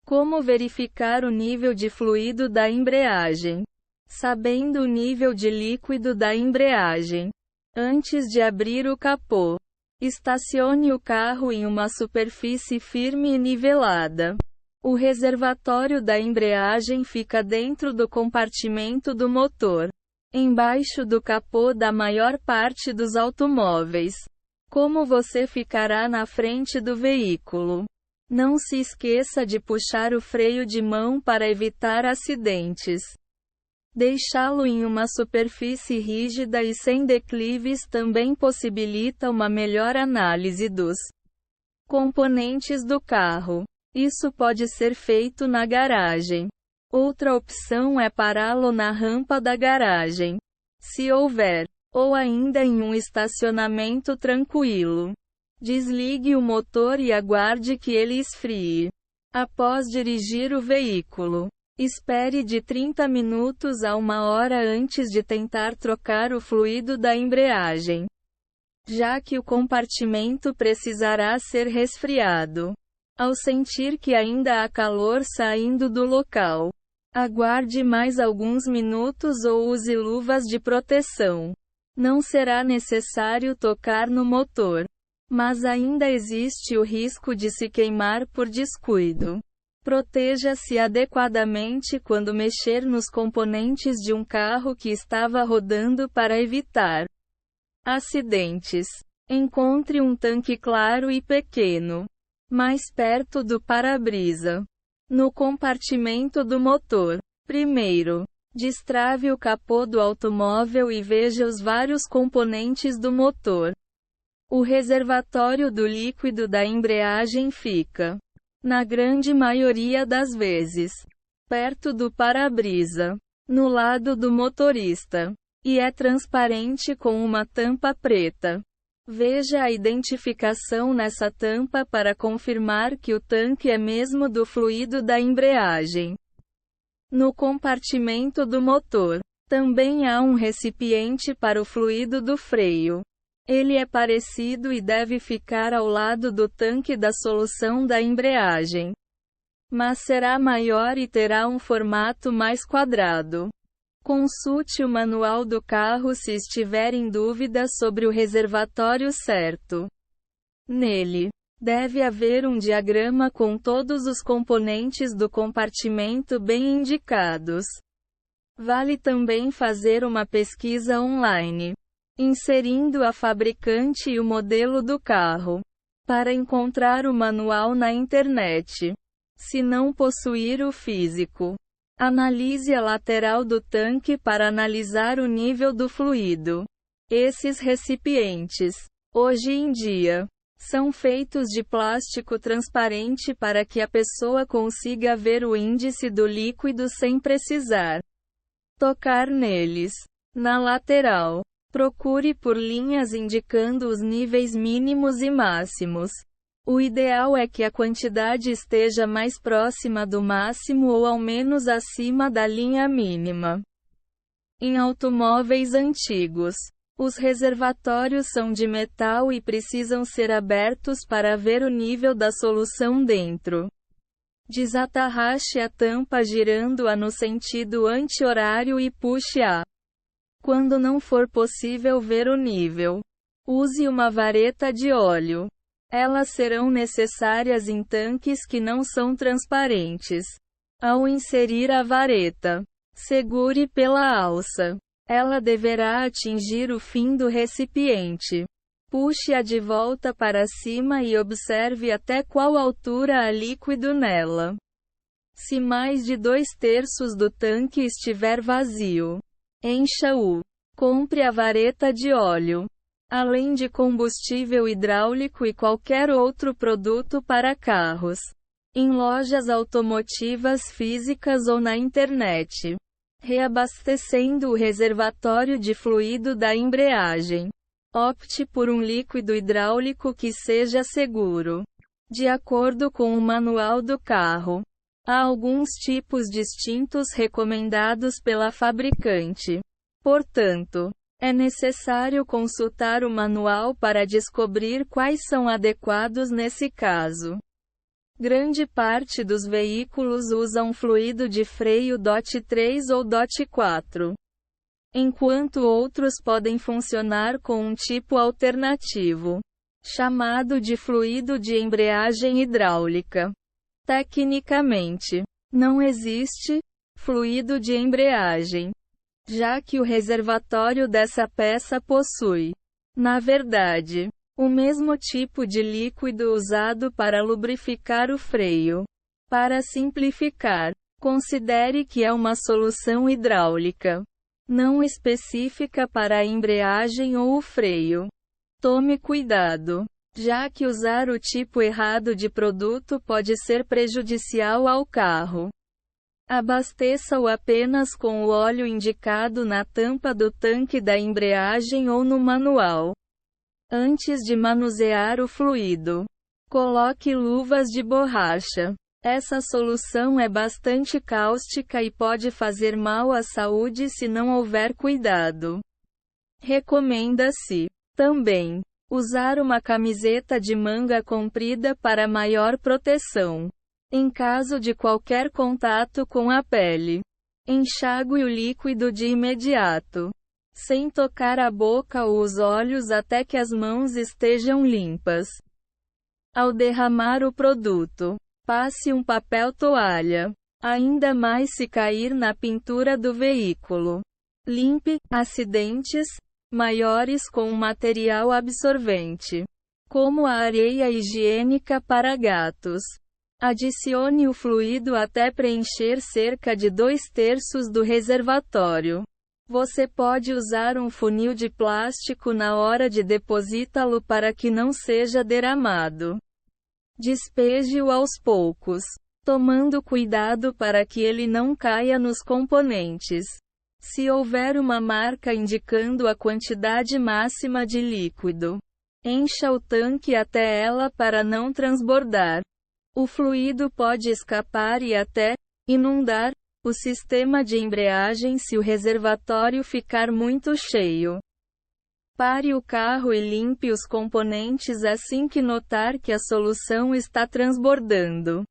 Como verificar o nível de fluido da embreagem? Sabendo o nível de líquido da embreagem. Antes de abrir o capô, estacione o carro em uma superfície firme e nivelada. O reservatório da embreagem fica dentro do compartimento do motor, embaixo do capô da maior parte dos automóveis. Como você ficará na frente do veículo? Não se esqueça de puxar o freio de mão para evitar acidentes. Deixá-lo em uma superfície rígida e sem declives também possibilita uma melhor análise dos componentes do carro. Isso pode ser feito na garagem. Outra opção é pará-lo na rampa da garagem, se houver, ou ainda em um estacionamento tranquilo. Desligue o motor e aguarde que ele esfrie. Após dirigir o veículo, espere de 30 minutos a 1 hora antes de tentar trocar o fluido da embreagem, já que o compartimento precisará ser resfriado. Ao sentir que ainda há calor saindo do local, aguarde mais alguns minutos ou use luvas de proteção. Não será necessário tocar no motor, mas ainda existe o risco de se queimar por descuido. Proteja-se adequadamente quando mexer nos componentes de um carro que estava rodando para evitar acidentes. Encontre um tanque claro e pequeno, mais perto do para-brisa, no compartimento do motor. Primeiro, destrave o capô do automóvel e veja os vários componentes do motor. O reservatório do líquido da embreagem fica, na grande maioria das vezes, perto do para-brisa, no lado do motorista, e é transparente com uma tampa preta. Veja a identificação nessa tampa para confirmar que o tanque é mesmo do fluido da embreagem. No compartimento do motor, também há um recipiente para o fluido do freio. Ele é parecido e deve ficar ao lado do tanque da solução da embreagem, mas será maior e terá um formato mais quadrado. Consulte o manual do carro se estiver em dúvida sobre o reservatório certo. Nele, deve haver um diagrama com todos os componentes do compartimento bem indicados. Vale também fazer uma pesquisa online, inserindo a fabricante e o modelo do carro, para encontrar o manual na internet. Se não possuir o físico, analise a lateral do tanque para analisar o nível do fluido. Esses recipientes, hoje em dia, são feitos de plástico transparente para que a pessoa consiga ver o índice do líquido sem precisar tocar neles. Na lateral, procure por linhas indicando os níveis mínimos e máximos. O ideal é que a quantidade esteja mais próxima do máximo ou ao menos acima da linha mínima. Em automóveis antigos, os reservatórios são de metal e precisam ser abertos para ver o nível da solução dentro. Desatarraxe a tampa girando-a no sentido anti-horário e puxe-a. Quando não for possível ver o nível, use uma vareta de óleo. Elas serão necessárias em tanques que não são transparentes. Ao inserir a vareta, segure pela alça. Ela deverá atingir o fim do recipiente. Puxe-a de volta para cima e observe até qual altura há líquido nela. Se mais de 2/3 do tanque estiver vazio, encha-o. Compre a vareta de óleo, além de combustível hidráulico e qualquer outro produto para carros, em lojas automotivas físicas ou na internet, reabastecendo o reservatório de fluido da embreagem. Opte por um líquido hidráulico que seja seguro. De acordo com o manual do carro, há alguns tipos distintos recomendados pela fabricante. Portanto, é necessário consultar o manual para descobrir quais são adequados nesse caso. Grande parte dos veículos usa um fluido de freio DOT 3 ou DOT 4, enquanto outros podem funcionar com um tipo alternativo, chamado de fluido de embreagem hidráulica. Tecnicamente, não existe fluido de embreagem, já que o reservatório dessa peça possui, na verdade, o mesmo tipo de líquido usado para lubrificar o freio. Para simplificar, considere que é uma solução hidráulica, não específica para a embreagem ou o freio. Tome cuidado, já que usar o tipo errado de produto pode ser prejudicial ao carro. Abasteça-o apenas com o óleo indicado na tampa do tanque da embreagem ou no manual. Antes de manusear o fluido, coloque luvas de borracha. Essa solução é bastante cáustica e pode fazer mal à saúde se não houver cuidado. Recomenda-se, também, usar uma camiseta de manga comprida para maior proteção. Em caso de qualquer contato com a pele, enxague o líquido de imediato, sem tocar a boca ou os olhos até que as mãos estejam limpas. Ao derramar o produto, passe um papel toalha, ainda mais se cair na pintura do veículo. Limpe acidentes maiores com um material absorvente, como a areia higiênica para gatos. Adicione o fluido até preencher cerca de 2/3 do reservatório. Você pode usar um funil de plástico na hora de depositá-lo para que não seja derramado. Despeje-o aos poucos, tomando cuidado para que ele não caia nos componentes. Se houver uma marca indicando a quantidade máxima de líquido, encha o tanque até ela para não transbordar. O fluido pode escapar e até inundar o sistema de embreagem se o reservatório ficar muito cheio. Pare o carro e limpe os componentes assim que notar que a solução está transbordando.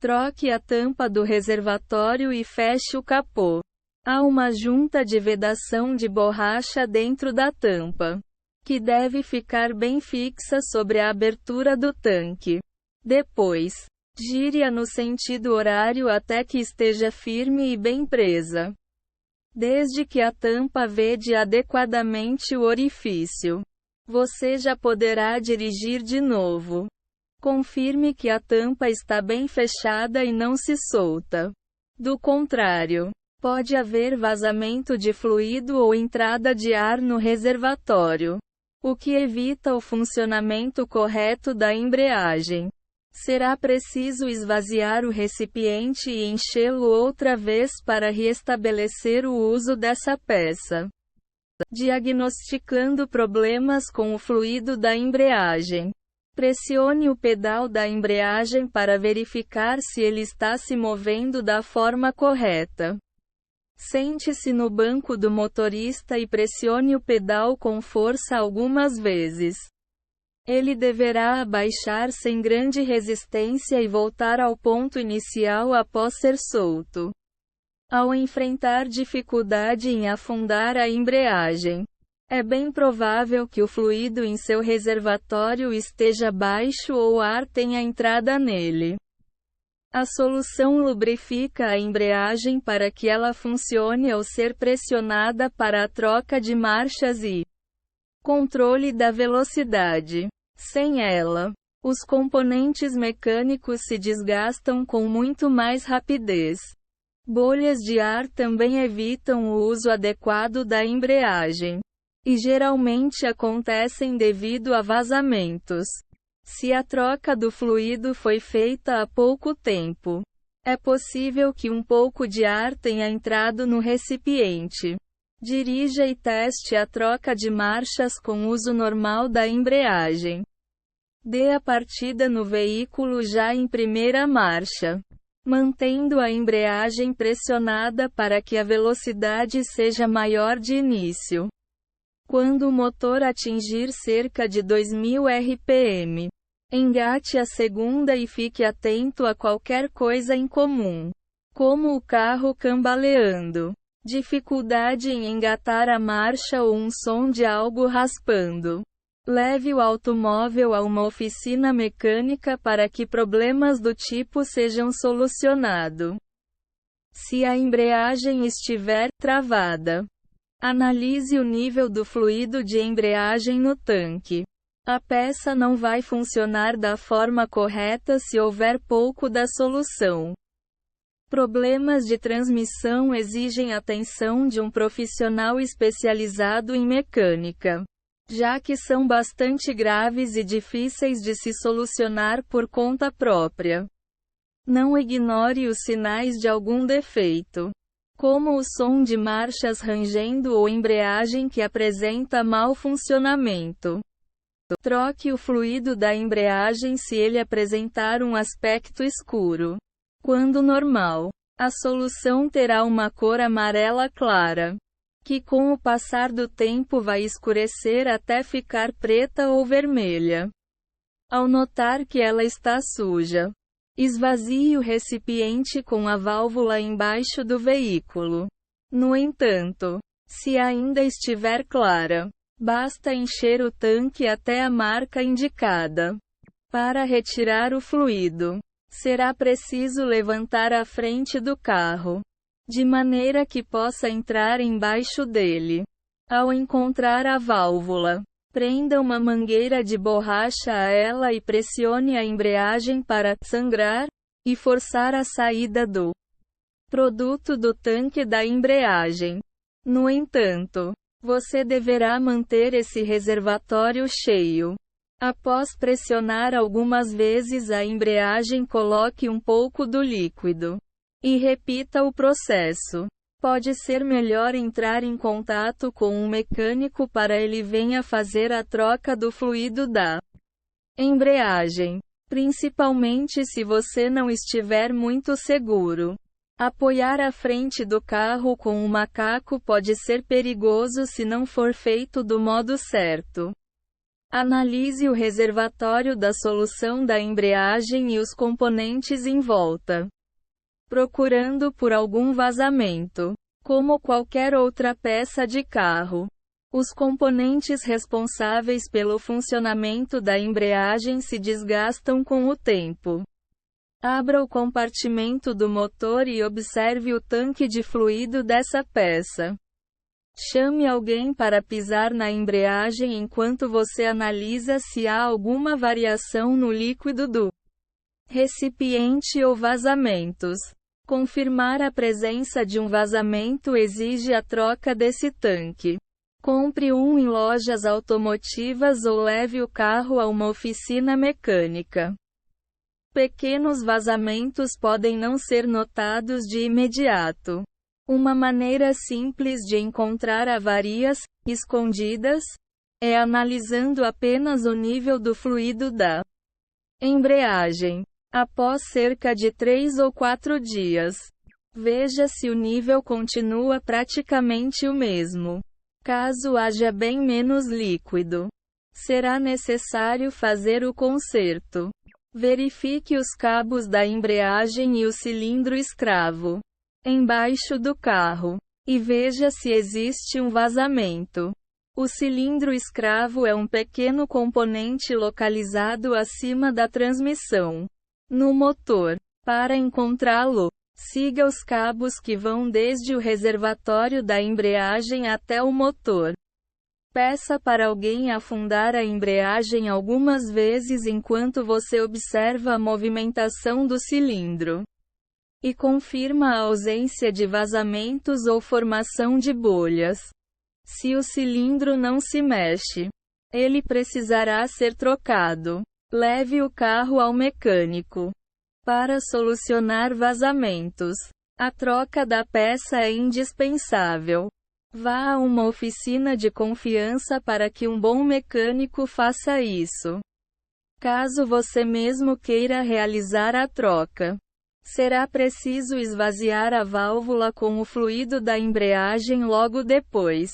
Troque a tampa do reservatório e feche o capô. Há uma junta de vedação de borracha dentro da tampa, que deve ficar bem fixa sobre a abertura do tanque. Depois, gire-a no sentido horário até que esteja firme e bem presa. Desde que a tampa vede adequadamente o orifício, você já poderá dirigir de novo. Confirme que a tampa está bem fechada e não se solta. Do contrário, pode haver vazamento de fluido ou entrada de ar no reservatório, o que evita o funcionamento correto da embreagem. Será preciso esvaziar o recipiente e enchê-lo outra vez para reestabelecer o uso dessa peça. Diagnosticando problemas com o fluido da embreagem. Pressione o pedal da embreagem para verificar se ele está se movendo da forma correta. Sente-se no banco do motorista e pressione o pedal com força algumas vezes. Ele deverá abaixar sem grande resistência e voltar ao ponto inicial após ser solto. Ao enfrentar dificuldade em afundar a embreagem, é bem provável que o fluido em seu reservatório esteja baixo ou o ar tenha entrada nele. A solução lubrifica a embreagem para que ela funcione ao ser pressionada para a troca de marchas e controle da velocidade. Sem ela, os componentes mecânicos se desgastam com muito mais rapidez. Bolhas de ar também evitam o uso adequado da embreagem, e geralmente acontecem devido a vazamentos. Se a troca do fluido foi feita há pouco tempo, é possível que um pouco de ar tenha entrado no recipiente. Dirija e teste a troca de marchas com uso normal da embreagem. Dê a partida no veículo já em primeira marcha, mantendo a embreagem pressionada para que a velocidade seja maior de início. Quando o motor atingir cerca de 2000 RPM, Engate a segunda e fique atento a qualquer coisa incomum, como o carro cambaleando, dificuldade em engatar a marcha ou um som de algo raspando. Leve o automóvel a uma oficina mecânica para que problemas do tipo sejam solucionados. Se a embreagem estiver travada, analise o nível do fluido de embreagem no tanque. A peça não vai funcionar da forma correta se houver pouco da solução. Problemas de transmissão exigem atenção de um profissional especializado em mecânica, já que são bastante graves e difíceis de se solucionar por conta própria. Não ignore os sinais de algum defeito, como o som de marchas rangendo ou embreagem que apresenta mau funcionamento. Troque o fluido da embreagem se ele apresentar um aspecto escuro. Quando normal, a solução terá uma cor amarela clara, que com o passar do tempo vai escurecer até ficar preta ou vermelha. Ao notar que ela está suja, esvazie o recipiente com a válvula embaixo do veículo. No entanto, se ainda estiver clara, basta encher o tanque até a marca indicada. Para retirar o fluido, será preciso levantar a frente do carro, de maneira que possa entrar embaixo dele. Ao encontrar a válvula, prenda uma mangueira de borracha a ela e pressione a embreagem para sangrar e forçar a saída do produto do tanque da embreagem. No entanto, você deverá manter esse reservatório cheio. Após pressionar algumas vezes a embreagem, coloque um pouco do líquido e repita o processo. Pode ser melhor entrar em contato com um mecânico para ele venha fazer a troca do fluido da embreagem, principalmente se você não estiver muito seguro. Apoiar a frente do carro com um macaco pode ser perigoso se não for feito do modo certo. Analise o reservatório da solução da embreagem e os componentes em volta, procurando por algum vazamento. Como qualquer outra peça de carro, os componentes responsáveis pelo funcionamento da embreagem se desgastam com o tempo. Abra o compartimento do motor e observe o tanque de fluido dessa peça. Chame alguém para pisar na embreagem enquanto você analisa se há alguma variação no líquido do recipiente ou vazamentos. Confirmar a presença de um vazamento exige a troca desse tanque. Compre um em lojas automotivas ou leve o carro a uma oficina mecânica. Pequenos vazamentos podem não ser notados de imediato. Uma maneira simples de encontrar avarias escondidas é analisando apenas o nível do fluido da embreagem. Após cerca de 3 ou 4 dias, veja se o nível continua praticamente o mesmo. Caso haja bem menos líquido, será necessário fazer o conserto. Verifique os cabos da embreagem e o cilindro escravo embaixo do carro, e veja se existe um vazamento. O cilindro escravo é um pequeno componente localizado acima da transmissão no motor. Para encontrá-lo, siga os cabos que vão desde o reservatório da embreagem até o motor. Peça para alguém afundar a embreagem algumas vezes enquanto você observa a movimentação do cilindro e confirma a ausência de vazamentos ou formação de bolhas. Se o cilindro não se mexe, ele precisará ser trocado. Leve o carro ao mecânico para solucionar vazamentos. A troca da peça é indispensável. Vá a uma oficina de confiança para que um bom mecânico faça isso. Caso você mesmo queira realizar a troca, será preciso esvaziar a válvula com o fluido da embreagem logo depois.